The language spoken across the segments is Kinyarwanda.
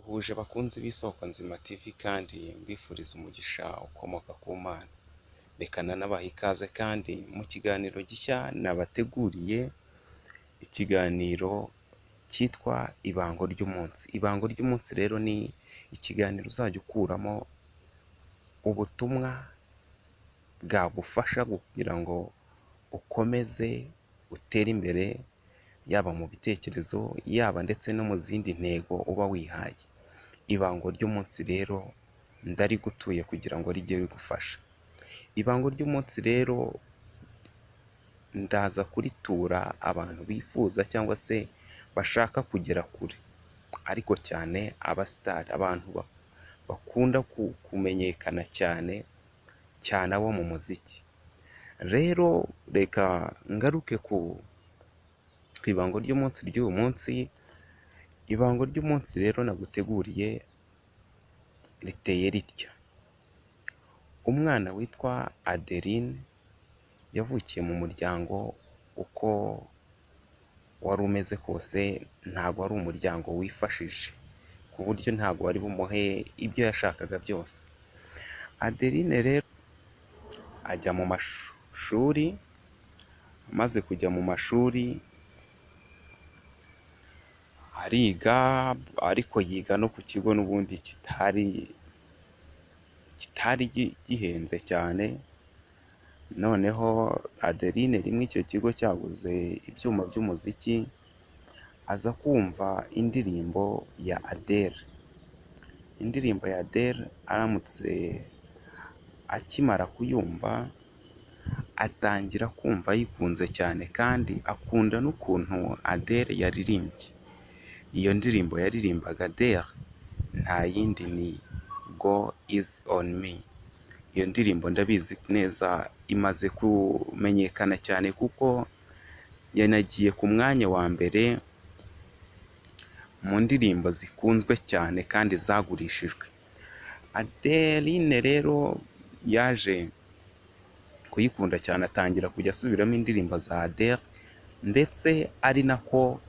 Ndabasuhuje bakunzi b'Isoko Nzima TV kandi mbifuriza umugisha ukomoka ku Mana. Reka nanabaha ikaze kandi mu kiganiro gishya nabateguriye, ikiganiro cyitwa Ibango ry'umunsi. Ibango ry'umunsi rero ni ikiganiro uzajya ukuramo ubutumwa bwagufasha kugira ngo ukomeze utere imbere, yaba mu bitekerezo, yaba ndetse no mu zindi ntego uba wihaye. Ibango ry'umunsi rero ndarigutuye kugira ngo rijye rigufasha. Ibango ry'umunsi rero ndaza kuritura abantu bifuza cyangwa se bashaka kugera kure, ariko cyane abasitari, abantu bakunda kumenyekana cyane abo mu muziki. Rero reka ngaruke ku ibango ry'umunsi ry'uyu munsi. Ibango ry'umunsi rero naguteguriye riteye ritya: umwana witwa Adeline yavukiye mu muryango, uko wari umeze kose ntabwo wari umuryango wifashije, ku buryo ntabwo wari bumuhe ibyo yashakaga byose. Adeline rero ajya mu mashuri, amaze kujya mu mashuri ariga, ariko yiga no ku kigo n'ubundi kitari gihenze cyane. Noneho Adeline rimwe icyo kigo cyaguze ibyuma by'umuziki, aza kumva indirimbo ya Adele. Indirimbo ya Adele aramutse akimara kuyumva atangira kumva yikunze cyane, kandi akunda n'ukuntu Adele yaririmbye. Iyo ndirimbo yaririmbaga Adele nta yindi ni Go Easy on Me. Iyo ndirimbo ndabizi neza imaze kumenyekana cyane kuko yanagiye ku mwanya wa mbere mu ndirimbo zikunzwe cyane kandi zagurishijwe. Adeline rero yaje kuyikunda cyane, atangira kujya asubiramo indirimbo za Adele, ndetse ari nako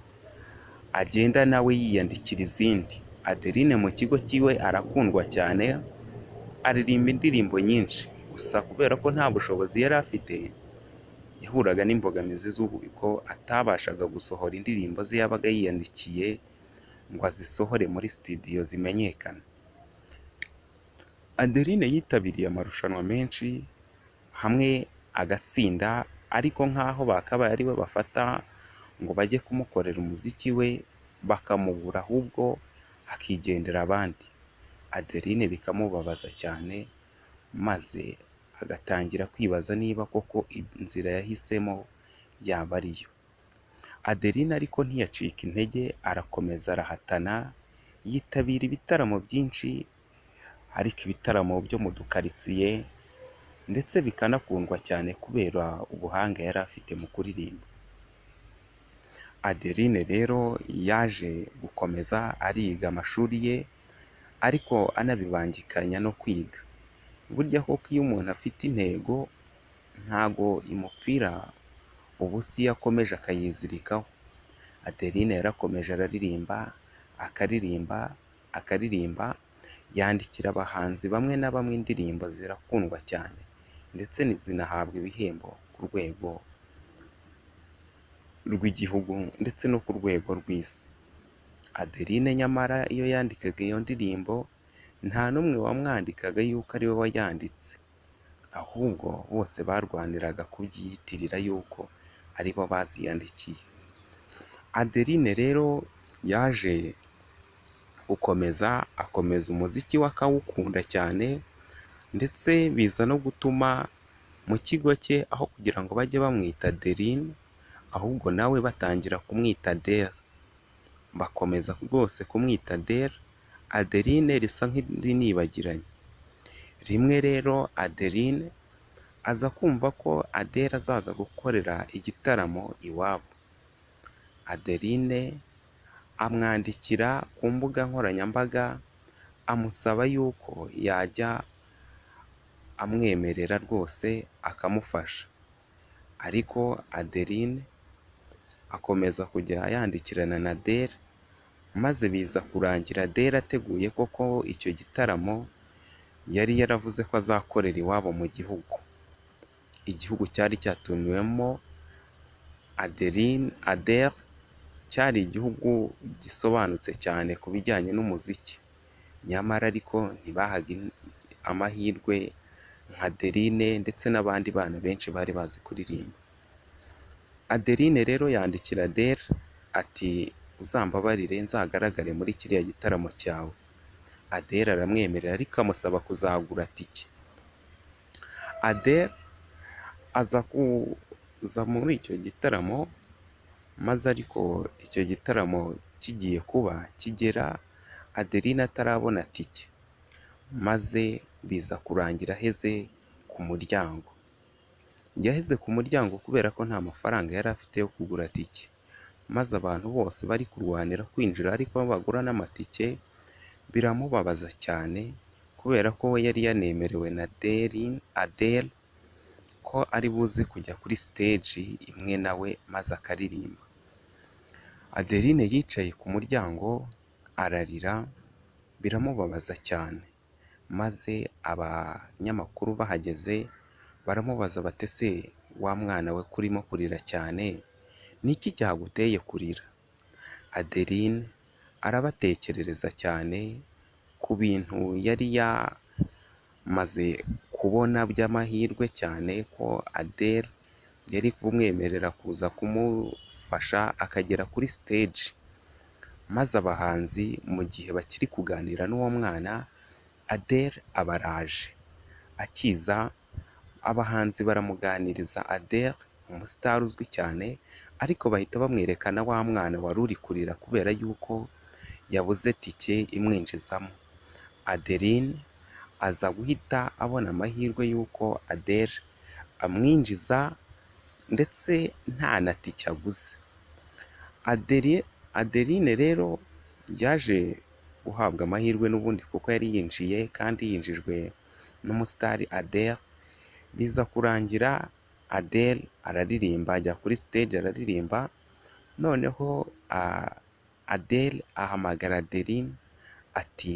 agenda nawe yiyandikira izindi. Adeline mu kigo cyiwe arakundwa cyane, aririmba indirimbo nyinshi, gusa kubera ko nta bushobozi yari afite, yahuraga n'imbogamizi z'uko atabashaga gusohora indirimbo ze yabaga yiyandikiye ngo azisohore muri studio zimenyekana. Adeline yitabiriye amarushanwa menshi, hamwe agatsinda, ariko nk'aho bakabaye ari we bafata ngo bajye kumukorera umuziki we bakamubura, ahubwo akigendera abandi. Adeline bikamubabaza cyane, maze agatangira kwibaza niba koko inzira yahisemo yaba ariyo. Adeline ariko ntiyacika intege, arakomeza arahatana, yitabira ibitaramo byinshi, ariko ibitaramo byo mu dukaritsiye, ndetse bikanakundwa cyane kubera ubuhanga yari afite mu kuririmba. Adeline rero yaje gukomeza ariga amashuri ye, ariko anabibangikanya no kwiga. Burya koko iyo umuntu afite intego ntago imupfira ubusa iyo akomeje akayizirikaho. Adeline yarakomeje araririmba, akaririmba, yandikira abahanzi bamwe na bamwe indirimbo zirakundwa cyane, ndetse zinahabwa ibihembo ku rwego rw'igihugu ndetse no ku rwego rw'isi. Adeline nyamara iyo yandikaga iyo ndirimbo nta n'umwe wamwandikaga yuko ari we wayanditse, ahubwo bose barwaniraga kubyiyitirira yuko ari bo baziyandikiye. Adeline rero yaje akomeza umuziki we akawukunda cyane, ndetse biza no gutuma mu kigo cye aho kugira ngo bajye bamwita Adeline, ahubwo nawe batangira kumwita Adele. Bakomeza rwose kumwita Adele, Adeline risa nk'irinibagiranye. Rimwe rero Adeline aza kumva ko Adele azaza gukorera igitaramo iwabo. Adeline amwandikira ku mbuga nkoranyambaga, amusaba yuko yajya amwemerera rwose akamufasha, ariko Adeline akomeza kujya yandikirana na Adele, maze biza kurangira Adele ateguye koko icyo gitaramo yari yaravuze ko azakorera iwabo mu gihugu. Igihugu cyari cyatumiwemo Adele cyari igihugu gisobanutse cyane ku bijyanye n'umuziki, nyamara ariko ntibahaga amahirwe nka Adeline ndetse n'abandi bana benshi bari bazi kuririmba. Adeline rero yandikira Adele ati uzambabarire nzagaragare muri kiriya gitaramo cyawe. Adele aramwemerera ariko amusaba kuzagura tike. Adele aza kuza muri icyo gitaramo, maze ariko icyo gitaramo kigiye kuba kigera Adeline atarabona tike, maze biza kurangira aheze ku muryango. Yaheze ku muryango kubera ko nta mafaranga yari afite yo kugura tike, maze abantu bose bari kurwanira kwinjira ariko bagura n'amatike, biramubabaza cyane kubera ko we yari yanemerewe na Adele ko ari buze kujya kuri stage imwe nawe maze akaririmba. Adeline yicaye ku muryango ararira, biramubabaza cyane, maze abanyamakuru bahageze baramubaza bati ese wa mwana we kurimo kurira cyane, ni iki cyaguteye kurira? Adeline arabatekerereza cyane ku bintu yari yamaze kubona by'amahirwe cyane ko Adele yari kumwemerera kuza kumufasha akagera kuri stage, maze abahanzi mu gihe bakiri kuganira n'uwo mwana, Adele aba araje. Akiza abahanzi baramuganiriza Adele, umusitari uzwi cyane, ariko bahita bamwerekana wa mwana wari uri kurira kubera yuko yabuze tike imwinjizamo. Adeline aza guhita abona amahirwe y'uko Adele amwinjiza ndetse nta na tike aguze. Adeline rero yaje guhabwa amahirwe n'ubundi kuko yari yinjiye kandi yinjijwe n'umusitari Adele. Biza kurangira Adele araririmba, ajya kuri stage araririmba, noneho Adele ahamagara Adeline ati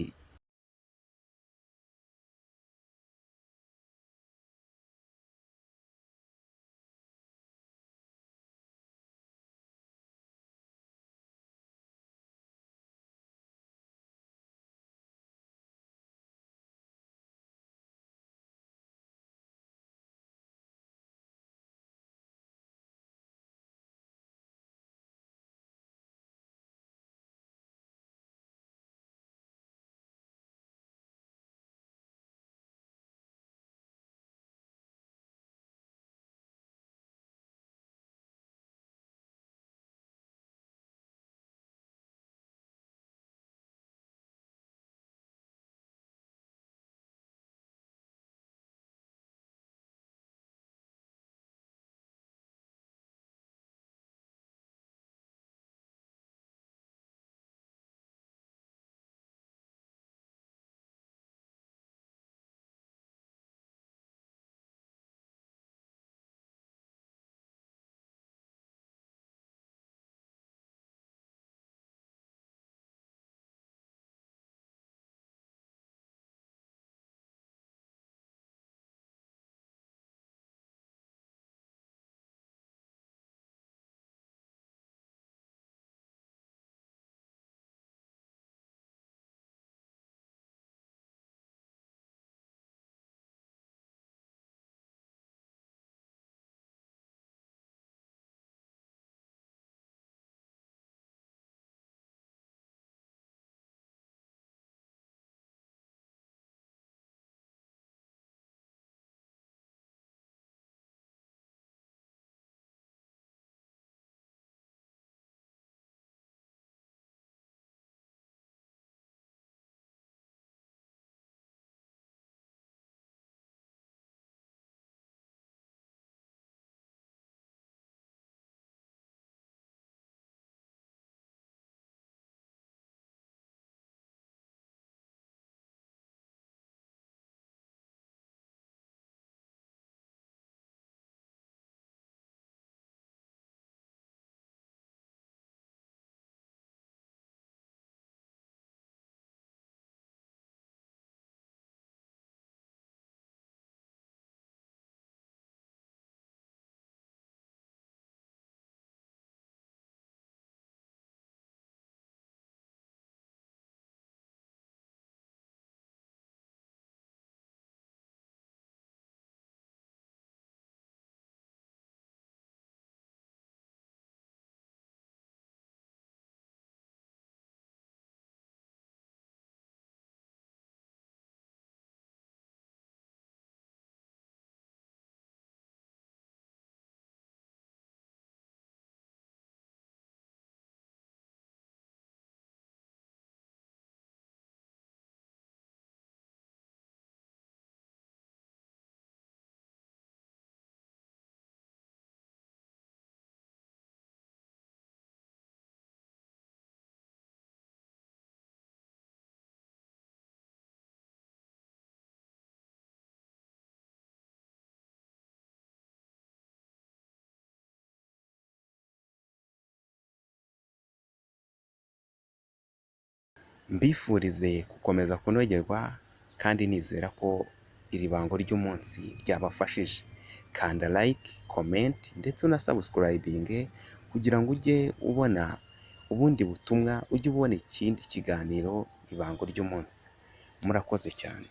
mbifurize gukomeza kunogerwa kandi nizera ko iri bango ry'umunsi ryabafashije. Kanda like, comment ndetse una subscribing kugira ngo ujye ubona ubundi butumwa, ujye ubona ikindi kiganiro ibango ry'umunsi. Murakoze cyane.